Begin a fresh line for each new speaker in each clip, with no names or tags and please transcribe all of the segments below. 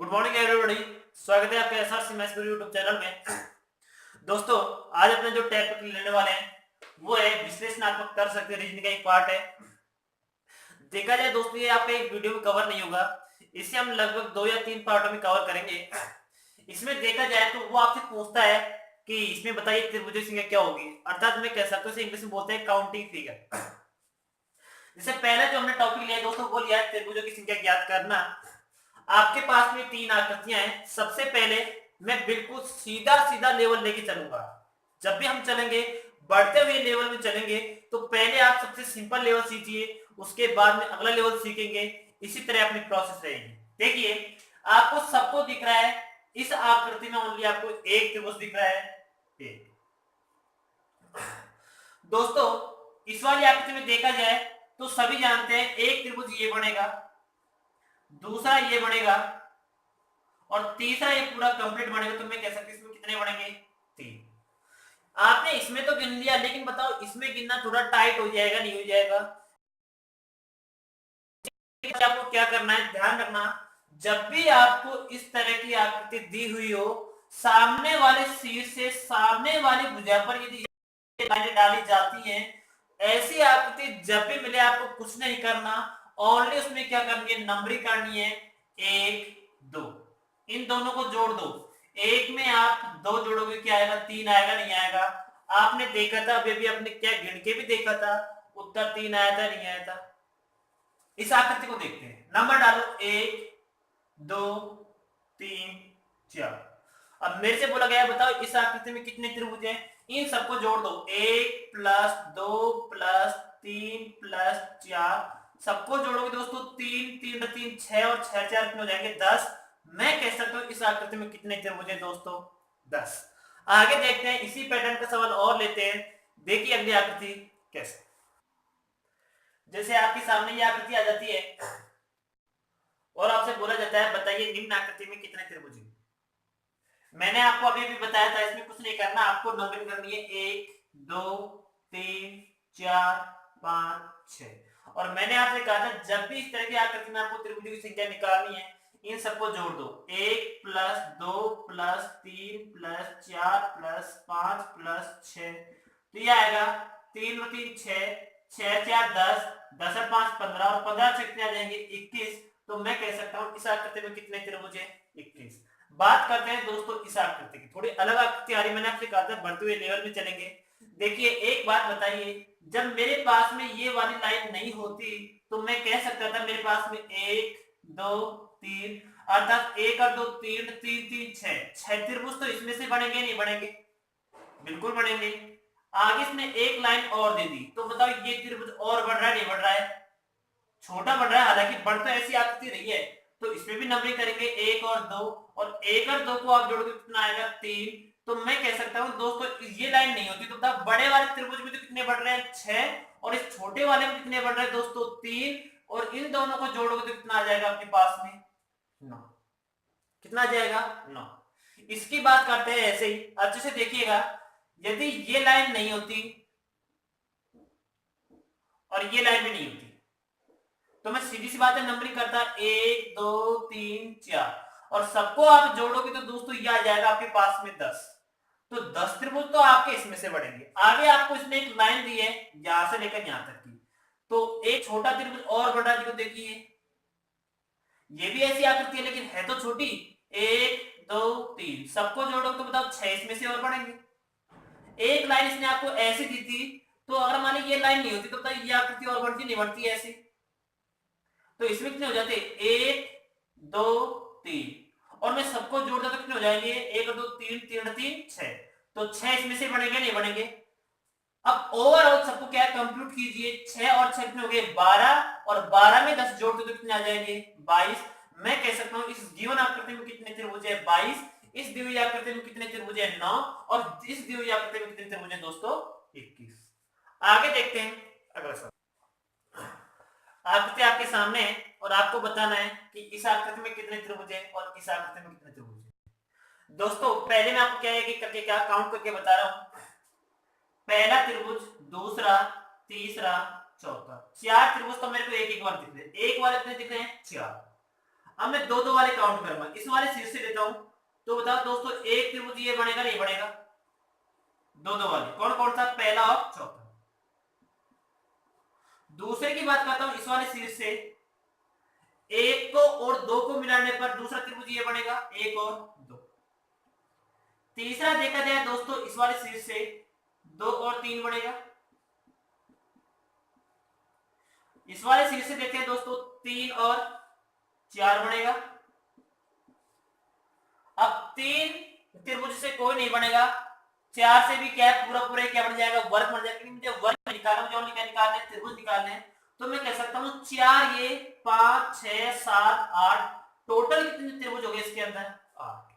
Good morning everybody. स्वागत है आपका एसआरसी मैथ्स गुरु यूट्यूब चैनल में। दोस्तों, आज अपने जो टॉपिक लेने वाले हैं वो है विश्लेषणात्मक तर्क के रीजनिंग का एक पार्ट है। देखा जाए दोस्तों, ये आपका एक वीडियो में कवर नहीं होगा, इसे हम लगभग 2 या 3 पार्टों में कवर करेंगे। इसमें देखा जाए तो वो आपसे पूछता है कि इसमें बताइए त्रिभुज की संख्या क्या होगी, अर्थात मैं कह सकता हूँ इंग्लिश में बोलते हैं काउंटिंग फिगर। जैसे पहले जो हमने टॉपिक लिया दोस्तों वो लिया है त्रिभुजों की संख्या ज्ञात करना। आपके पास में 3 आकृतियां हैं। सबसे पहले मैं बिल्कुल सीधा सीधा लेवल लेके चलूंगा। जब भी हम चलेंगे बढ़ते हुए लेवल में चलेंगे तो पहले आप सबसे सिंपल लेवल सीखिए, उसके बाद में अगला लेवल सीखेंगे। इसी तरह अपनी प्रोसेस रहेगी। देखिए, आपको सबको दिख रहा है इस आकृति में ओनली आपको एक त्रिभुज दिख रहा है। एक दोस्तों, इस वाली आकृति में देखा जाए तो सभी जानते हैं एक त्रिभुज ये बनेगा, दूसरा ये बनेगा और तीसरा ये पूरा कंप्लीट बनेगा। तो मैं कह सकती हूँ इसमें कितने बनेंगे? 3। आपने इसमें तो गिन लिया, लेकिन बताओ इसमें गिनना थोड़ा टाइट हो जाएगा नहीं हो जाएगा? आपको क्या करना है, ध्यान रखना, जब भी आपको इस तरह की आकृति दी हुई हो, सामने वाले शीर्ष से सामने वाली भुजा पर यदि लाइनें डाली जाती हैं, ऐसी आकृति जब भी मिले आपको कुछ नहीं करना, ओनली उसमें क्या करनी है, नंबरिंग करनी है। 1 2, इन दोनों को जोड़ दो। एक में आप 2 जोड़ोगे क्या आएगा? 3 आएगा नहीं आएगा? आपने देखा था अभी आपने क्या गिन के भी देखा था, उत्तर 3 आया था नहीं आया था? इस आकृति को देखते हैं, नंबर डालो 1 2 3 4। अब मेरे से बोला गया बताओ इस आकृति में कितने त्रिभुज हैं? इन सबको जोड़ दो, 1 प्लस 2 प्लस 3 प्लस 4, सबको जोड़ोगे दोस्तों 3 3 3 6 और 6 4 कितने हो जाएंगे? 10। मैं कह सकता हूं इस आकृति में कितने त्रिभुज हैं दोस्तों? 10। आगे देखते हैं, इसी पैटर्न का सवाल और लेते हैं। देखिए अगली आकृति कैसे। जैसे आपके सामने ये आकृति आ जाती है और आपसे बोला जाता है बताइए निम्न आकृति में कितने त्रिभुज हैं। मैंने आपको अभी भी बताया था इसमें कुछ नहीं करना, आपको नंबरिंग करनी है 1 2 3 4 5 6। और मैंने आपसे कहा था जब भी इस तरह की आकृति में आपको त्रिभुज की संख्या निकालनी है, इन सबको जोड़ दो, 1 plus 2 plus 3 plus 4 plus 5 plus 6। तो ये आएगा 3 और 3 6, 6 4 10, 10 और 5 15 और 15 से कितने आ जाएंगे? 21। तो मैं कह सकता हूं इस आकृति में कितने त्रिभुज हैं? 21। बात करते हैं दोस्तों इस आकृति की, थोड़ी अलग आकृति आ रही, मैंने आपसे कहा था बढ़ते हुए लेवल में चलेंगे। देखिए एक बात बताइए, जब मेरे पास में ये वाली लाइन नहीं होती तो मैं कह सकता था मेरे पास में 1 2 3, अर्थात 1 और 2 3 3 3 6 त्रिभुज तो इसमें से बनेंगे नहीं बनेंगे? बिल्कुल बनेंगे। आगे इसने एक लाइन और दे दी, तो बताओ ये त्रिभुज और बढ़ रहा है नहीं बढ़ रहा है? छोटा बढ़ रहा है, हालांकि बढ़ तो ऐसी आकृति रही है। तो इसमें भी नंबरिंग करेंगे 1 और 2, और 1 और 2 को आप जोड़ोगे कितना आएगा? 3। तो मैं कह सकता हूं दोस्तों ये लाइन नहीं होती तो बताओ बड़े वाले त्रिभुज में तो कितने बढ़ रहे हैं? 6, और इस छोटे वाले में कितने बढ़ रहे हैं दोस्तों? 3, और इन दोनों को जोड़ोगे तो कितना आ जाएगा आपके पास में? 9। कितना आ जाएगा? 9। इसकी बात करते हैं ऐसे ही, अच्छे से देखिएगा, यदि ये लाइन नहीं होती और ये लाइन भी नहीं होती तो मैं सीधी सी बात है नंबरिंग करता 1 2 3 4, और सबको आप जोड़ोगे तो दोस्तों ये आ जाएगा आपके पास में 10। तो 10 त्रिभुज तो आपके इसमें से बढ़ेंगे। आगे आपको इसने एक लाइन दी है यहां से लेकर यहां तक की, तो एक छोटा त्रिभुज और बढ़ा जी को देखिए, ये भी ऐसी आकृति है लेकिन है तो छोटी। 1 2 3 सबको जोड़ोगे तो बताओ 6 इसमें से और बढ़ेंगे। एक लाइन इसने आपको ऐसी दी थी, तो अगर मान ली ये लाइन नहीं होती तो बताइए ये आकृति और बढ़ती नहीं बढ़ती ऐसी? तो इसमें कितने हो जाते? 1 2 3, और मैं सबको जोड़ता तो कितने हो जाएंगे? 1 2 3 3 3 6। तो 6 इसमें से बनेंगे नहीं बनेंगे? अब ओवरऑल सबको क्या कंप्यूट कीजिए, 6 और 6 कितने हो गए? 12, और 12 में 10 जोड़ते तो कितने आ जाएंगे? 22। मैं कह सकता हूं इस गिवन आकृति में कितने त्रिभुज है? 22। इस दी हुई आकृति में कितने त्रिभुज है? 9, और इस दी हुई आकृति में कितने त्रिभुज है दोस्तों? 21। आगे देखते हैं अगला सवाल। आकृति आपके सामने है और आपको बताना है कि इस आकृति में कितने त्रिभुज हैं और इस आकृति में कितने त्रिभुज हैं। दोस्तों पहले मैं आपको क्या है कि करके क्या काउंट करके बता रहा हूं। पहला त्रिभुज, दूसरा, तीसरा, चौथा, 4 त्रिभुज तो मेरे को एक एक बार दिख रहे हैं। एक बार कितने दिख रहे हैं? 4। अब मैं दो दो वाले काउंट करूंगा, इस वाले शीर्ष से लेता हूं, तो बताओ दोस्तों एक त्रिभुज ये बनेगा, नहीं बनेगा, दो दो वाले कौन कौन सा, पहला और चौथा। दूसरे की बात करता हूं, इस वाले शीर्ष से एक को और दो को मिलाने पर दूसरा त्रिभुज ये बनेगा, एक और दो। तीसरा देखा जाए दोस्तों, इस वाले शीर्ष से दो और तीन बनेगा। इस वाले शीर्ष से देखते हैं दोस्तों, तीन और चार बनेगा। अब तीन त्रिभुज से कोई नहीं बनेगा, चार से भी क्या है, पूरा पूरा क्या बन जाएगा, वर्ग बन जाएगा। मुझे वर्ग निकालना, मुझे निकालना है, त्रिभुज निकालने हैं, तो मैं कह सकता हूं चार, ये 5 6 7 8, टोटल कितने त्रिभुज हो गए इसके अंदर, 8।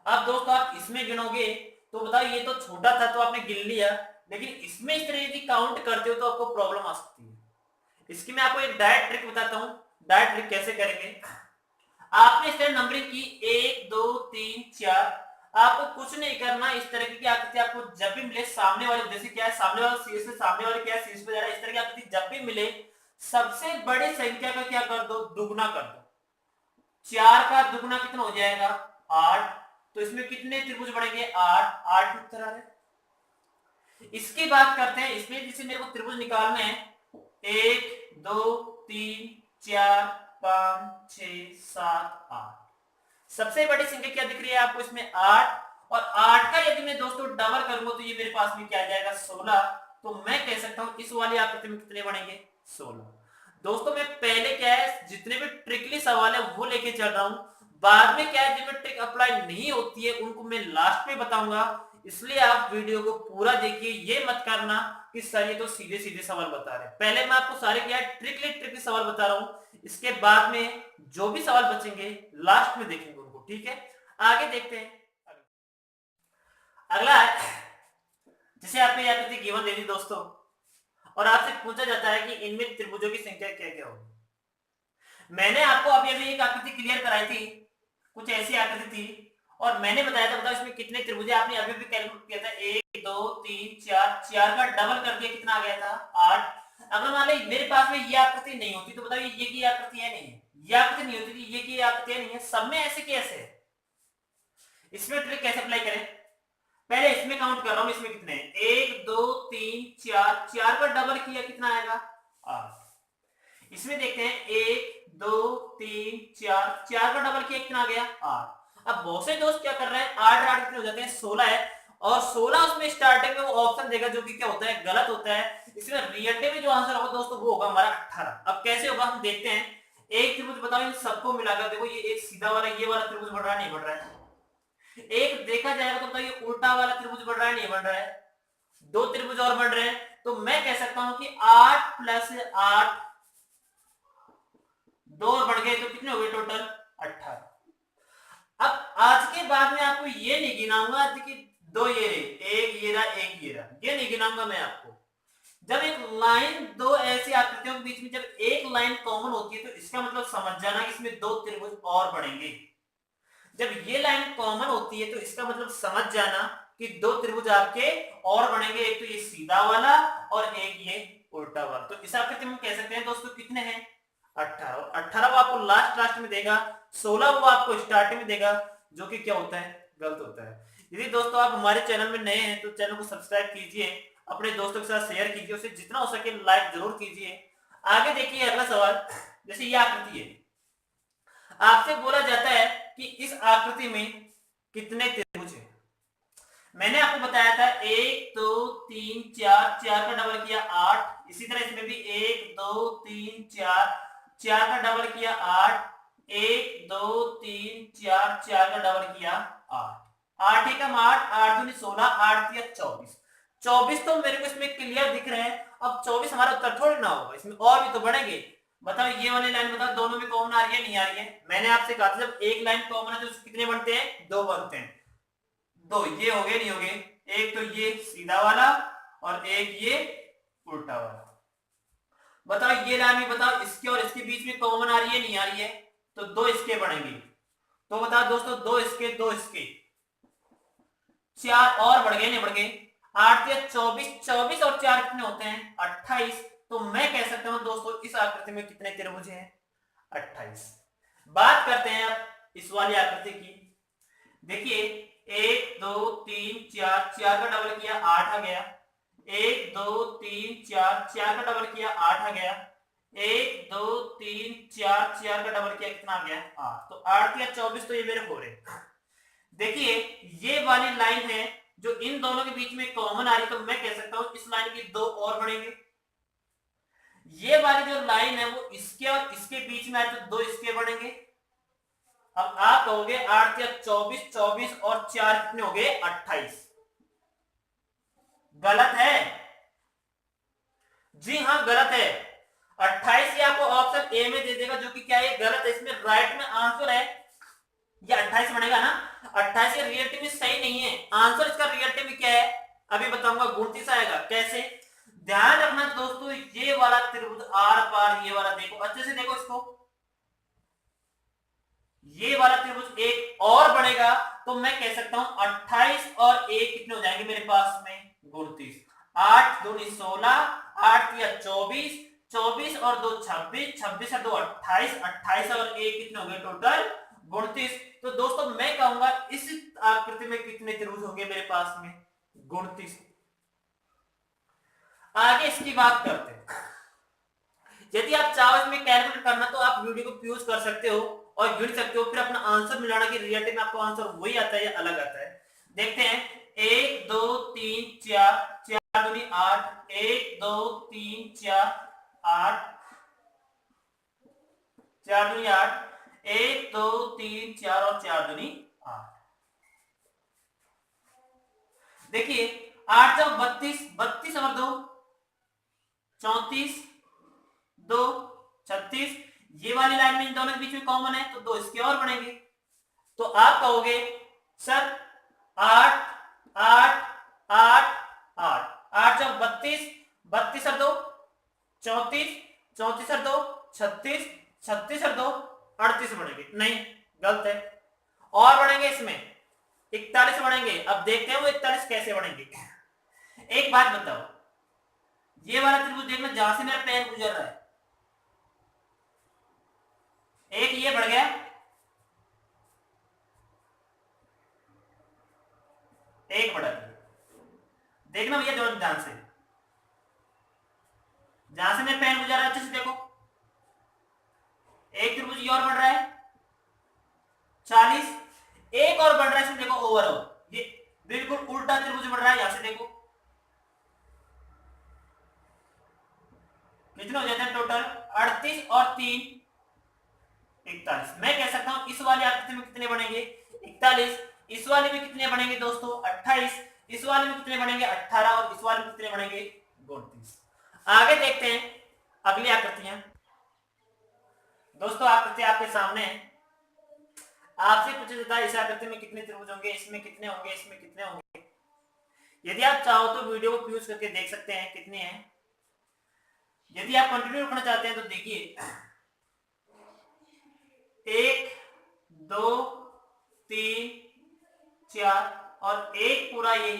अब दोस्तों आप इसमें गिनोगे तो बताओ, ये तो छोटा था तो आपने गिन लिया, लेकिन इसमें इस तरह यदि काउंट करते हो तो आपको प्रॉब्लम आ सकती है। इसकी मैं आपको एक डायरेक्ट ट्रिक बताता हूं, डायरेक्ट ट्रिक कैसे करेंगे। आपने इस तरह नंबरिंग की 1 2 3 4, आपको कुछ नहीं करना, इस तरह की आकृति आपको जब भी मिले, सामने वाले, जैसे क्या है, सामने वाला शीर्ष से सामने वाले क्या है, शीर्ष पे जा रहा है, इस तरह की आकृति जब भी मिले, सबसे बड़ी संख्या का क्या कर दो, दुगुना कर दो। 4 का दुगुना कितना हो जाएगा, 8, तो इसमें कितने त्रिभुज बनेंगे, 8, 8 उत्तर आ रहे हैं। इसकी बात करते हैं, इसमें जिसे मेरे को त्रिभुज निकालने हैं, 1 2 3 4 5 6 7 8, सबसे बड़ी संख्या क्या दिख रही है आपको इसमें, 8, और 8 का यदि मैं दोस्तों डबल करूंगा तो ये मेरे पास में क्या आ जाएगा, 16। तो मैं कह सकता हूं इस वाली आकृति में कितने बनेंगे, 16। दोस्तों मैं पहले क्या है, जितने भी ट्रिकली सवाल है वो लेके चल रहा हूं, बाद में क्या है, जिनमें ट्रिक अप्लाई नहीं होती है उनको मैं लास्ट में बताऊंगा, इसलिए आप वीडियो को पूरा देखिए। ये मत करना कि सर ये तो सीधे सीधे सवाल बता रहे हैं, पहले मैं आपको सारे क्या है ट्रिकली सवाल बता रहा हूं, इसके बाद में जो भी सवाल बचेंगे लास्ट में देखेंगे उनको, ठीक है। आगे देखते हैं, अगला है, जिसे आपने आकृति गिवन दे दी दोस्तों, और आपसे पूछा जाता है कि इनमें त्रिभुजों की संख्या क्या क्या होगी। मैंने आपको अभी अभी एक आकृति क्लियर कराई थी, कुछ ऐसी आकृति थी, और मैंने बताया था, बताओ इसमें कितने त्रिभुज है, आपने अभी भी कैलकुलेट किया था, 1 2 3 4, 4 का डबल कर दिया, कितना आ गया था, 8। अगर मान लो मेरे पास में ये आकृति नहीं होती तो बताओ ये की आकृति है, नहीं है, ये आकृति नहीं होती, ये की आकृति नहीं है, सब में ऐसे कैसे है। इसमें ट्रिक कैसे अप्लाई करें, पहले इसमें काउंट कर रहा हूं, इसमें कितने हैं, 1 2 3 4, 4 का डबल किया कितना आएगा, 8। इसमें देखते हैं 1 2 3 4, 4 का डबल किया कितना आ गया, 8। अब बहुत से दोस्त क्या कर रहे हैं, 8 8 कितने हो जाते हैं, 16 है, और 16 उसमें स्टार्टिंग में वो ऑप्शन देगा जो कि क्या होता है, गलत होता है। इसमें रियलिटी में जो आंसर होगा दोस्तों वो होगा हमारा 18। अब कैसे होगा हम देखते हैं, एक त्रिभुज बताओ इन सबको मिलाकर देखो, ये एक सीधा वाला, ये वाला त्रिभुज बढ़ रहा है, नहीं बढ़ रहा है। एक देखा जाएगा तो बताओ ये उल्टा वाला त्रिभुज बढ़ रहा है, नहीं बढ़ रहा है। दो त्रिभुज और बढ़ रहे हैं, तो मैं कह सकता हूं कि 8 + 8, दो और बढ़ गए तो कितने हो गए टोटल, 18। अब आज के बाद में आपको ये नहीं गिनाऊंगा कि दो ये रहे, एक ये रहा, एक ये रहा, ये नहीं गिनाऊंगा मैं आपको। जब एक लाइन, दो ऐसी आकृतियों के बीच में जब एक लाइन कॉमन होती है तो इसका मतलब समझ जाना कि इसमें दो त्रिभुज और बढ़ेंगे। जब ये लाइन कॉमन होती है तो इसका मतलब समझ जाना कि दो त्रिभुज आपके और बनेंगे, एक तो ये सीधा वाला और एक ये उल्टा वाला। तो इस आकृति में कह सकते हैं दोस्तों कितने हैं, 18। और 18 वो आपको लास्ट में देगा, 16 वो आपको स्टार्टिंग में देगा, जो कि क्या होता है, गलत होता है। यदि दोस्तों आप हमारे चैनल में नए हैं तो चैनल को सब्सक्राइब कीजिए, अपने दोस्तों के साथ शेयर कीजिए, उसे जितना हो सके लाइक जरूर कीजिए। आगे देखिए अगला सवाल, जैसे ये आकृति है, आपसे बोला जाता है कि इस आकृति में कितने त्रिभुज हैं। मैंने आपको बताया था 1 2 3 4, 4 का डबल किया 8। इसी तरह इसमें भी 1 2 3 4, 4 का डबल किया 8, 1 2 3 4, 4 का डबल किया 8, 8 एकम 8, 8 दूनी 16, 8 दिया 24। 24 तो मेरे को इसमें क्लियर दिख रहे हैं। अब 24 हमारा उत्तर थोड़ी ना होगा, इसमें और भी तो बढ़ेंगे। बताओ ये वाली लाइन बताओ दोनों में कॉमन आ रही है, नहीं आ रही है। मैंने आपसे कहा था जब एक लाइन कॉमन है तो उसके कितने बनते हैं, दो बनते हैं। दो ये हो गए, नहीं हो गए, एक तो ये सीधा वाला और एक ये उल्टा वाला। बताओ ये लाइन भी बताओ इसके और इसके बीच में कॉमन आ रही है, नहीं आ रही है, तो दो इसके बनेंगे। तो बताओ दोस्तों दो इसके, दो इसके, 4 और बढ़ गए, नहीं बढ़ गए, 8 या 24, 24 और 4 कितने होते हैं, 28। तो मैं कह सकता हूं दोस्तों इस आकृति में कितने त्रिभुज हैं, 28। बात करते हैं अब इस वाली आकृति की। देखिए 1 2 3 4, 4 का डबल किया 8 आ गया। 1 2 3 4, 4 का डबल किया 8 आ गया। 1 2 3 4, 4 का डबल किया कितना आ गया 8। तो 8 या 24 तो ये मेरे हो रहे। देखिए ये वाली लाइन है जो इन दोनों के बीच में कॉमन आ रही, तो मैं कह सकता हूं इस लाइन की दो और बनेंगे। ये वाली जो लाइन है वो इसके और इसके बीच में आए तो दो इसके बनेंगे। अब आप कहोगे 8 या 24, 24 और 4 कितने हो गए 28। गलत है, जी हां गलत है। 28 ये आपको ऑप्शन ए में दे देगा, जो कि क्या है गलत है। इसमें राइट में आंसर है ये 28 बनेगा ना। 28 ये रिलेटिव में सही नहीं है। आंसर इसका रिलेटिव में क्या है अभी बताऊंगा, 29 आएगा। कैसे, ध्यान रखना दोस्तों, ये वाला त्रिभुज आर पार, ये वाला देखो अच्छे से देखो इसको, ये वाला त्रिभुज एक और बनेगा। तो मैं कह सकता हूं 28 और 1 कितने हो जाएंगे मेरे पास में 29। 8 दूनी 16, 8 या 24, 24 और 2 26, 26 और 2 28, 28 और 1 कितने हो गए टोटल 29। तो दोस्तों मैं कहूंगा इस आकृति में कितने त्रिभुज होंगे मेरे पास में 29। आगे इसकी बात करते हैं। यदि आप चाहो इसमें कैलकुलेट करना तो आप वीडियो को यूज कर सकते हो और गिन सकते हो, फिर अपना आंसर मिलाना कि रिलेटिव में आपको आंसर वही आता है या अलग आता है। देखते हैं 1 2 3 4, 4 दूनी 8, 1 2 3 4 8, 4 दूनी 8, 1 2 3 4 और 4 दूनी 8। देखिए 8 जब 32, 32 और 2 34, 2 36, ये वाली लाइन में इन दोनों के बीच में कॉमन है तो दो इसके और बनेंगे। तो आप कहोगे सर 8 8 8 8, 8 जब 32, 32 और 2 34, 34 और 2 36, 36 और 2 38 बनेंगे। नहीं, गलत है, और बनेंगे इसमें 41 बनेंगे। अब देखते हैं वो 41 कैसे बनेंगे। एक बात बताओ, ये वाला त्रिभुज देखना जहां से मेरा पेन गुजर रहा है, एक ये बढ़ गया, एक बढ़ा दिया। देखना भैया जो ध्यान से, जहां से मेरा पेन गुजर रहा है अच्छे से देखो, एक त्रिभुज ये और बढ़ रहा है 40, एक और बढ़ रहा है इसमें देखो ओवरऑल, ये बिल्कुल उल्टा त्रिभुज बढ़ रहा है। यहां से देखो कितने हो जाते हैं टोटल 38 और 3 41। मैं कह सकता हूं इस वाली आकृति में कितने बनेंगे 41, इस वाले में कितने बनेंगे दोस्तों 28, इस वाले में कितने बनेंगे 18 और इस वाले में कितने बनेंगे 29। आगे देखते हैं अगली आकृतियां। दोस्तों आकृति आपके सामने है, आपसे पूछा जाता है इस आकृति में कितने त्रिभुज होंगे, इसमें कितने होंगे, इसमें कितने होंगे। यदि आप चाहो तो वीडियो को यूज करके देख सकते हैं कितने हैं। यदि आप कंटिन्यू रखना चाहते हैं तो देखिए 1 2 3 4 और एक पूरा ये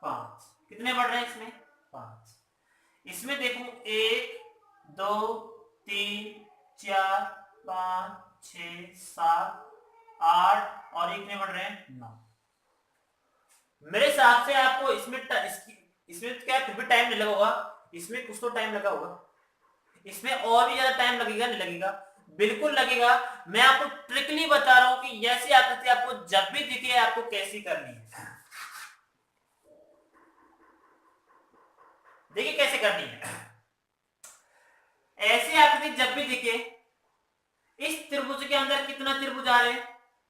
5, कितने बढ़ रहे हैं इसमें 5। इसमें देखो 1 2 3 4 5 6 7 8 और एक कितने बढ़ रहे हैं 9। मेरे हिसाब से आपको इसमें क्या फिर भी टाइम नहीं लगा होगा, इसमें कुछ तो टाइम लगा होगा, इसमें और भी ज्यादा टाइम लगेगा नहीं लगेगा, बिल्कुल लगेगा। मैं आपको ट्रिकली बता रहा हूं कि ऐसी आकृति आपको जब भी दिखे आपको कैसी करनी है। देखिए कैसे करनी है। ऐसी आकृति जब भी दिखे, इस त्रिभुज के अंदर कितना त्रिभुज आ रहे हैं,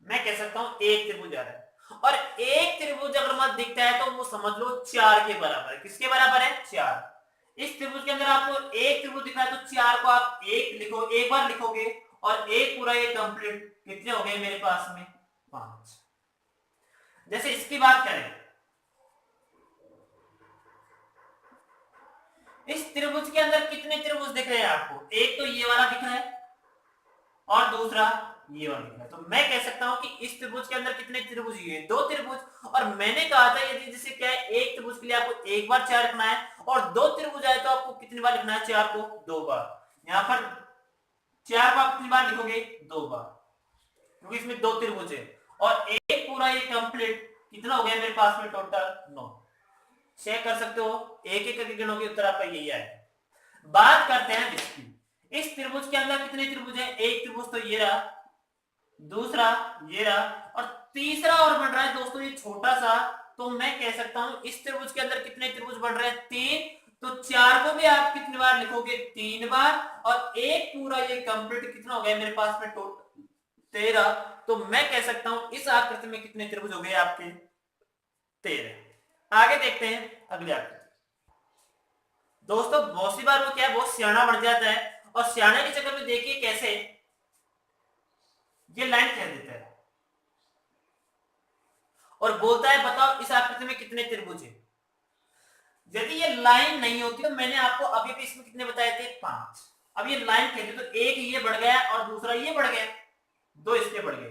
मैं कह सकता हूं एक त्रिभुज आ रहा है, और एक त्रिभुज अगर मत दिखता है तो वो समझ लो 4 के बराबर है। किसके बराबर है 4। इस त्रिभुज के अंदर आपको एक त्रिभुज दिख रहा है तो 4 को आप एक लिखो, एक बार लिखोगे और एक पूरा ये कंप्लीट कितने हो गए मेरे पास में 5। जैसे इसकी बात करें, इस त्रिभुज के अंदर कितने त्रिभुज दिख रहे हैं आपको, एक तो ये वाला दिख रहा है और दूसरा ये वाला दिख रहा है। तो मैं कह सकता हूं कि इस त्रिभुज के अंदर कितने त्रिभुज, ये 2 त्रिभुज। और मैंने कहा था यदि जैसे क्या है एक त्रिभुज के लिए आपको एक बार 4 लिखना है और 2 त्रिभुज आए तो आपको कितनी बार लिखना है 4 को 2 बार। यहां पर 4 को आप कितनी बार लिखोगे 2 बार। क्योंकि इसमें दो त्रिभुज है, और एक पूरा ये कंप्लीट कितना हो गया मेरे पास में टोटल 9। चेक कर सकते हो, एक एक करके गिनोगे उत्तर आपका यही आएगा। बात करते हैं इसकी, इस त्रिभुज के अंदर कितने त्रिभुज हैं? एक त्रिभुज तो ये रहा, दूसरा ये रहा, और तीसरा और बन रहा है दोस्तों ये छोटा सा। तो मैं कह सकता हूं इस त्रिभुज के अंदर कितने त्रिभुज बन रहे हैं? 3। तो 4 को भी आप कितनी बार लिखोगे? 3 बार। और एक पूरा ये कंप्लीट कितना हो गया मेरे पास में? टोटल 13। तो मैं कह सकता हूं इस आकृति में कितने त्रिभुज हो गए आपके? 13। आगे देखते हैं अगली आकृति। दोस्तों बहुत सी बार वो क्या है, बहुत सियाना बन जाता है, और सियाने के चक्कर में देखिए कैसे ये लाइन कह देता है और बोलता है बताओ इस आकृति में कितने त्रिभुज हैं। यदि ये लाइन नहीं होती तो मैंने आपको अभी भी इसमें कितने बताए थे? 5। अब ये लाइन कहती तो एक ये बढ़ गया और दूसरा ये बढ़ गया, 2 इसके बढ़ गए।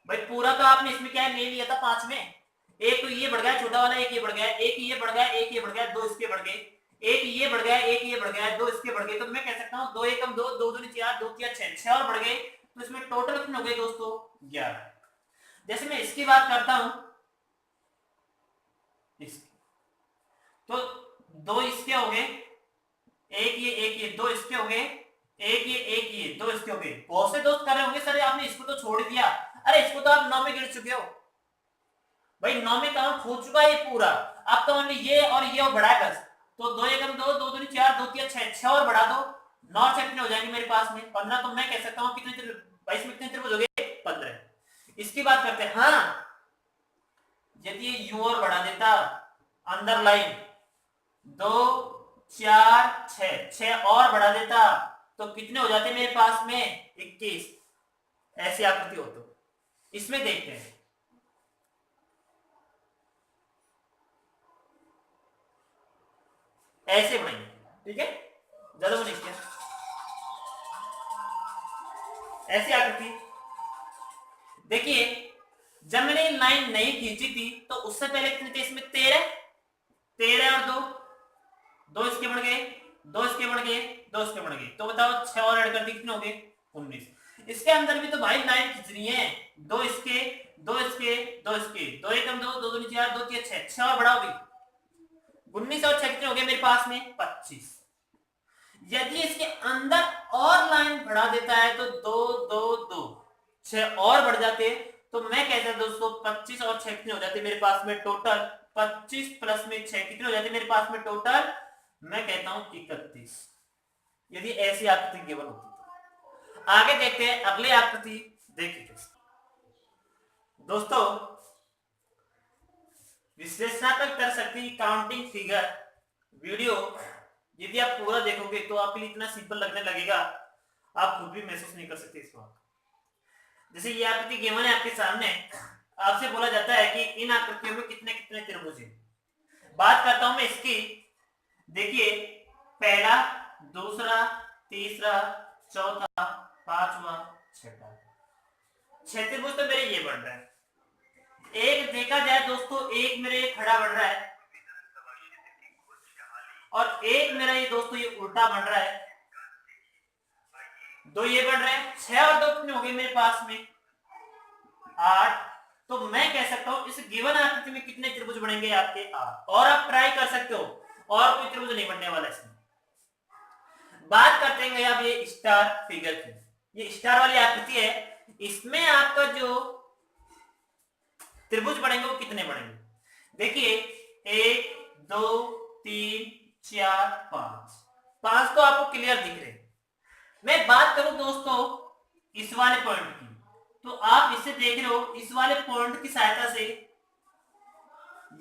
भाई पूरा तो आपने इसमें क्या है ले लिया था 5 में, एक तो ये बढ़ गया छोटा वाला, एक ये बढ़ गया, एक ये बढ़ गया, एक ये बढ़ गया, 2 इसके बढ़ गए, एक ये बढ़ गया, एक ये बढ़ गया, 2 इसके बढ़ गए। तो मैं कह सकता हूं 2 एकम 2, 2 दूनी 4, 2 तिया 6, 6 और बढ़ गए। तो इसमें टोटल कितने हो गए दोस्तों? 11। जैसे मैं इसकी बात करता हूं, इसकी तो 2 इसके हो गए, एक ये 2 इसके हो गए, एक ये 2 इसके हो गए। बहुत से दोस्त कर रहे होंगे सर आपने इसको तो छोड़ दिया। अरे इसको तो आप 9 में गिर चुके हो भाई, 9 में काउंट हो चुका है ये पूरा। अब तो हमने ये और बढ़ा कर, तो 2 एकम 2, 2 दूनी 4, 2 तिया 6, 6 और बढ़ा दो, 9 से कितने हो जाएंगे मेरे पास में? 15। तो मैं कह सकता हूं कितने 22 में कितने त्रिभुज हो गए? 15। इसकी बात करते हैं। हाँ यदि ये यूं और बढ़ा देता अंदर लाइन 2 4 6, 6 और बढ़ा देता तो कितने हो जाते मेरे पास में? 21। ऐसी आकृति हो तो इसमें देखते हैं। ऐसे बनाएंगे, ठीक है, ज्यादा बने क्या? ऐसी आकृति देखिए, जब मैंने लाइन नहीं खींची थी तो उससे पहले कितने थे इसमें? 13। 13 और 2, 2 इसके बढ़ गए, 2 इसके बढ़ गए, 2 इसके बढ़ गए। तो बताओ 6 और ऐड कर दी कितने हो गए? 19। इसके अंदर भी तो भाई लाइन खींचनी है, 2 इसके, 2 इसके, 2 इसके, 2 एकम 2, 2 दूनी 4, 2 तिया 6, 6 और बढ़ाओ भी 19 और 6 कितने हो गए मेरे पास में? 25। यदि इसके अंदर और लाइन बढ़ा देता है तो 2 2 2 6 और बढ़ जाते, तो मैं कहता हूं दोस्तों 25 और 6 कितने हो जाते मेरे पास में? टोटल 25 प्लस में 6 कितने हो जाते मेरे पास में टोटल? मैं कहता हूं 31। यदि ऐसी आकृति गिवन होती तो आगे देखते हैं अगली आकृति। देखिए दोस्तों, विश्लेषणात्मक कर सकती काउंटिंग फिगर वीडियो यदि आप पूरा देखोगे तो आपके लिए इतना सिंपल लगने लगेगा, आप खुद भी महसूस नहीं कर सकते इस बात। जैसे ये आकृति गिवन है आपके सामने, आपसे बोला जाता है कि इन आकृतियों में कितने कितने त्रिभुज हैं। बात करता हूं मैं इसकी। देखिए पहला, दूसरा, तीसरा, चौथा, पांचवा, छठा, 6 त्रिभुज तो मेरे ये बन रहा है। एक देखा जाए दोस्तों, एक मेरे खड़ा बन रहा है और एक मेरा ये दोस्तों ये उल्टा बन रहा है, 2 ये बन रहे हैं। 6 और 2 कितने हो गए मेरे पास में? 8। तो मैं कह सकता हूं इस गिवन आकृति में कितने त्रिभुज बनेंगे आपके? 8। और आप ट्राई कर सकते हो, और कोई त्रिभुज नहीं बनने वाला इसमें। बात करते हैं अब ये स्टार फिगर की। ये स्टार वाली आकृति है, इसमें आपका जो त्रिभुज बनेंगे वो कितने बनेंगे? देखिए 1 2 3 4 5, 5 तो आपको क्लियर दिख रहे। मैं बात करूं दोस्तों इस वाले पॉइंट की, तो आप इसे देख रहे हो, इस वाले पॉइंट की सहायता से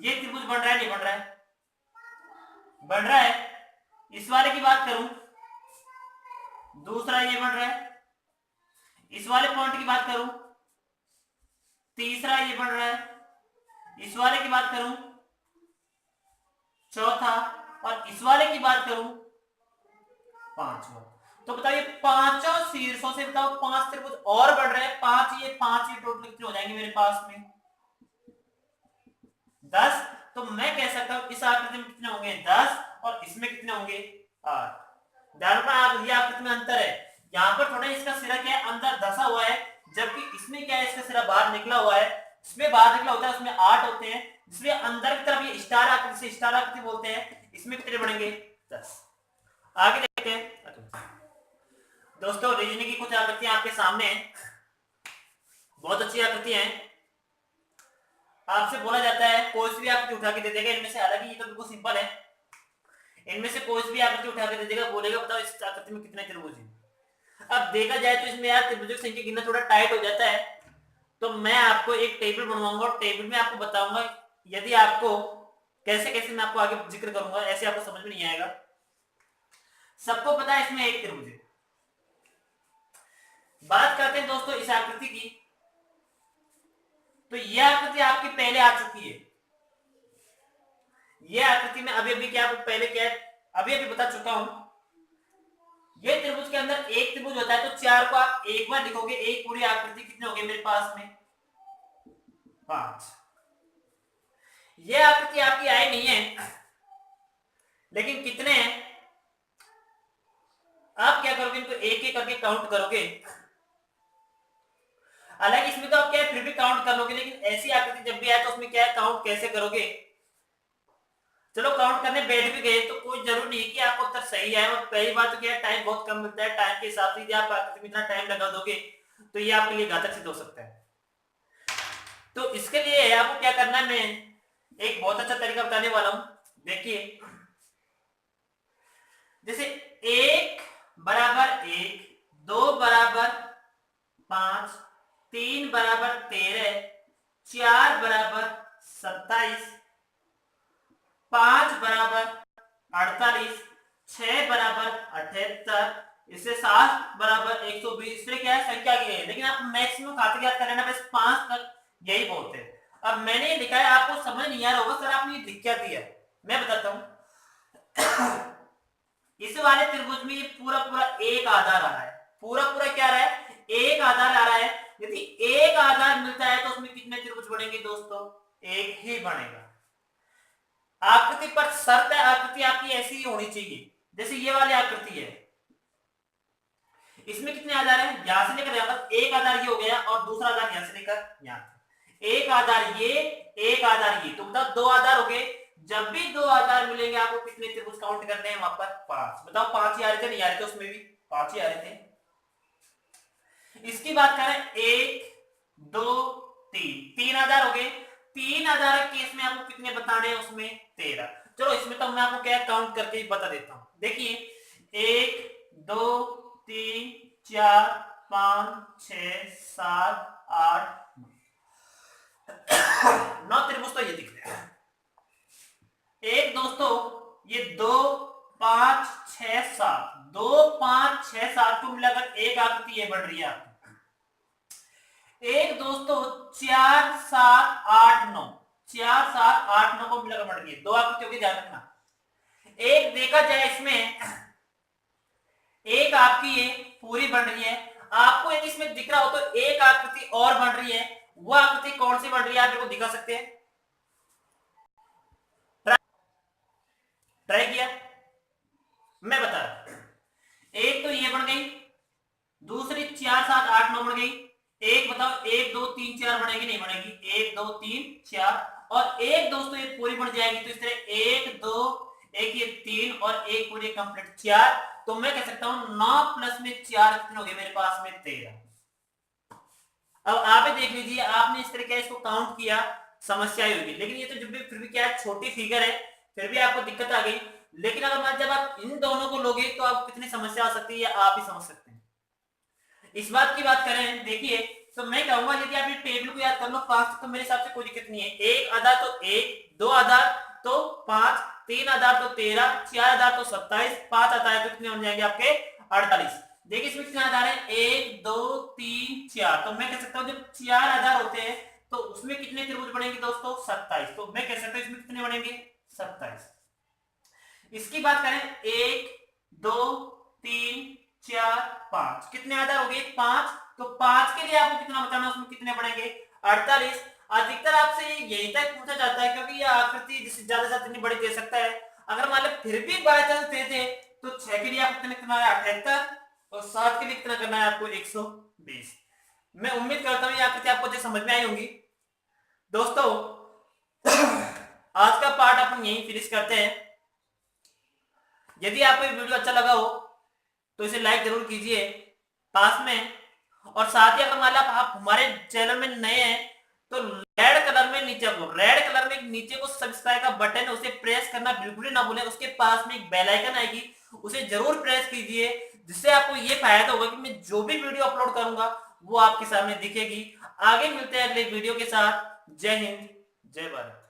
ये त्रिभुज बन रहा है नहीं बन रहा है? बन रहा है। इस वाले की बात करूं, दूसरा ये बन रहा है। इस वाले पॉइंट की बात करूं, तीसरा ये बन रहा है। इस वाले की बात करूं, चौथा, और इस वाले की बात करूं, पांचवा। तो बताइए पांचों शीर्षों से बताओ 5 त्रिभुज और बढ़ रहे हैं। 5 ये टोटल कितने हो जाएंगे मेरे पास में? 10। तो मैं कह सकता हूं इस आकृति में कितने होंगे? 10, और इसमें कितने होंगे? 8। ध्यान रखना ये आकृति में अंतर है, यहां पर थोड़ा इसका सिरा क्या है? अंदर धसा हुआ है, जबकि इसमें क्या है, इसका सिरा बाहर निकला हुआ है, इसमें बाहर निकला होता है, उसमें 8 होते हैं, इसलिए अंदर की तरफ ये स्टार आकृति से स्टार आकृति बोलते हैं। इसमें कितने बनेंगे? 10। आगे देखते हैं दोस्तों, रीजनिंग की कुछ आकृतियां आपके सामने हैं, बहुत अच्छी आकृतियां हैं। आपसे बोला जाता है कोई भी आकृति उठा के दे देगा इनमें से, हालांकि ये तो बिल्कुल सिंपल है, इनमें से कोई भी आकृति उठा के दे देगा, बोलेगा बताओ इस आकृति में कितने त्रिभुज हैं। अब देखा जाए तो इसमें यार त्रिभुजों की संख्या गिनना थोड़ा टाइट हो जाता है, तो मैं आपको एक टेबल बनवाऊंगा और टेबल में आपको बताऊंगा, यदि आपको कैसे कैसे मैं आपको आगे जिक्र करूंगा, ऐसे आपको समझ में नहीं आएगा। सबको पता है इसमें एक त्रिभुज है। बात करते हैं दोस्तों इस आकृति की, तो यह आकृति आपकी पहले आ चुकी है। यह आकृति में अभी अभी क्या पहले क्या अभी बता चुका हूं। यह त्रिभुज के अंदर एक त्रिभुज होता है, तो 4 को आप एक बार लिखोगे, एक पूरी आकृति कितने हो गए मेरे पास में? 5। यह आकृति आपकी आई नहीं है, लेकिन कितने हैं आप क्या करोगे, इनको एक एक करके काउंट करोगे। हालांकि इसमें तो आप क्या है फिर भी काउंट कर लोगे, लेकिन ऐसी आकृति जब भी आए तो उसमें क्या है काउंट कैसे करोगे। चलो काउंट करने बैठ भी गए तो कोई जरूर नहीं है कि आपको उत्तर सही आए, और पहली बात तो क्या है टाइम बहुत कम मिलता है, टाइम के हिसाब से यदि आप आकृति में इतना टाइम लगा दोगे तो ये आपके लिए घातक सिद्ध हो सकता है। तो इसके लिए आपको क्या करना है, मैं एक बहुत अच्छा तरीका बताने वाला हूं। देखिए, जैसे 1 बराबर 1, 2 बराबर 5, 3 बराबर 13, 4 बराबर 27, 5 बराबर 48, 6 बराबर 78, इससे 7 बराबर 120। इससे क्या है संख्या की है, लेकिन आप मैक्सिमम खाते याद कर लेना, बस 5 तक यही बहुत है। अब मैंने ये लिखा है, आपको समझ नहीं आ रहा होगा सर आपने ये लिख क्या दिया, मैं बताता हूं। इस वाले त्रिभुज में ये पूरा पूरा एक आधार आ रहा है, पूरा पूरा क्या आ रहा है, एक आधार आ रहा है। यदि एक आधार मिलता है तो उसमें कितने त्रिभुज बनेंगे दोस्तों? एक ही बनेगा। आकृति पर शर्त है, आकृति आपकी ऐसी ही होनी चाहिए। जैसे ये वाली आकृति है, इसमें कितने आधार हैं? यहां से लेकर यहां तक एक आधार ये हो गया, और दूसरा आधार यहां से लेकर यहां तक, एक आधार ये, एक आधार ये, तो मतलब 2 आधार हो गए। जब भी 2 आधार मिलेंगे आपको कितने त्रिभुज काउंट करने हैं वहां पर? 5। बताओ 5 ही आ रहे थे, नहीं आ रहे थे? उसमें भी 5 ही आ रहे थे। इसकी बात करें 1 2 3 आधार हो गए। 3 आधार केस में आपको कितने बताने हैं? उसमें 13। चलो इसमें तो मैं आपको क्या काउंट करके ही बता देता हूं। देखिए 1 2 3 4 5 6 7 8 9 त्रिभुज तो ये दिख रहे हैं। एक दोस्तों ये 2 5 6 7, 2 5 6 7 को मिलाकर एक आकृति ये बन रही है आपकी। एक दोस्तों 4 7 8 9, 4 7 8 9 को मिलाकर बन रही है, 2 आकृतियों की ध्यान रखना। एक देखा जाए इसमें एक आपकी ये पूरी बन रही है। आपको यदि इसमें दिख रहा हो तो एक आकृति और बन रही है, वो आकृति कौन सी बन रही है आप मेरे को दिखा सकते हैं? ट्राई किया, मैं बता रहा। एक तो ये बन गई, दूसरी 4 7 8 9 बन गई। एक बताओ 1 2 3 4 बनेगी? नहीं बनेगी। 1 2 3 4, और एक दोस्तों ये पूरी बन जाएगी। तो इस तरह 1 2 1 ये 3 और एक पूरी कंप्लीट 4। तो मैं कह सकता हूं 9 प्लस में 4 कितने हो गए मेरे पास में? 13। अब आप देख लीजिए, आपने इस तरह इसको काउंट किया, समस्या ही होगी। लेकिन ये तो जब भी फिर भी क्या है छोटी फिगर है, फिर भी आपको दिक्कत आ गई। लेकिन अगर जब आप इन दोनों को लोगे तो आप कितनी समस्या आ सकती है आप ही समझ सकते हैं। इस बात की बात करें, देखिए तो मैं कहूंगा यदि आप ये टेबल को याद कर लो 5 तो मेरे हिसाब से कोई दिक्कत नहीं है। एक आधार तो 1, 2 आधार तो 5, 3 आधार तो 13, 4 आधार तो 27, 5 आधार तो कितने बन जाएंगे आपके? 48। देखिए इसमें कितने आधार है? 1 2 3 4। तो मैं कह सकता हूं जब 4 आधार होते हैं तो उसमें कितने त्रिभुज बनेंगे दोस्तों? 27। तो मैं कह सकता हूं इसमें कितने बनेंगे? 27। इसकी बात करें 1 2 3 4 5, कितने आधार हो गए? 5। तो 5 के लिए आपको कितना बताना, उसमें कितने बनेंगे? 48। अधिकतर आपसे यही तक पूछा जाता है क्योंकि यह आकृति जिससे ज्यादा से इतनी बड़ी दे सकता है। अगर मान लो फिर भी बाय चांस दे दे तो 6 के लिए आपको कितना करना है? 78, और 7 के लिए कितना करना है आपको? 120। मैं उम्मीद करता हूँ ये आकृति आपको अच्छे समझ में आई होंगी। दोस्तों आज का पार्ट अपन यहीं फिनिश करते हैं। यदि आपको ये वीडियो अच्छा लगा हो तो इसे लाइक जरूर कीजिए पास में, और साथ ही अगर मान लो आप हमारे चैनल में नए हैं तो रेड कलर में नीचे को सब्सक्राइब का बटन है, उसे प्रेस करना बिल्कुल ना भूलें। उसके पास में एक बेल आइकन आएगी, उसे जरूर प्रेस कीजिए, जिससे आपको ये फायदा होगा कि मैं जो भी वीडियो अपलोड करूंगा वो आपके सामने दिखेगी। आगे मिलते हैं अगले वीडियो के साथ। जय हिंद, जय भारत।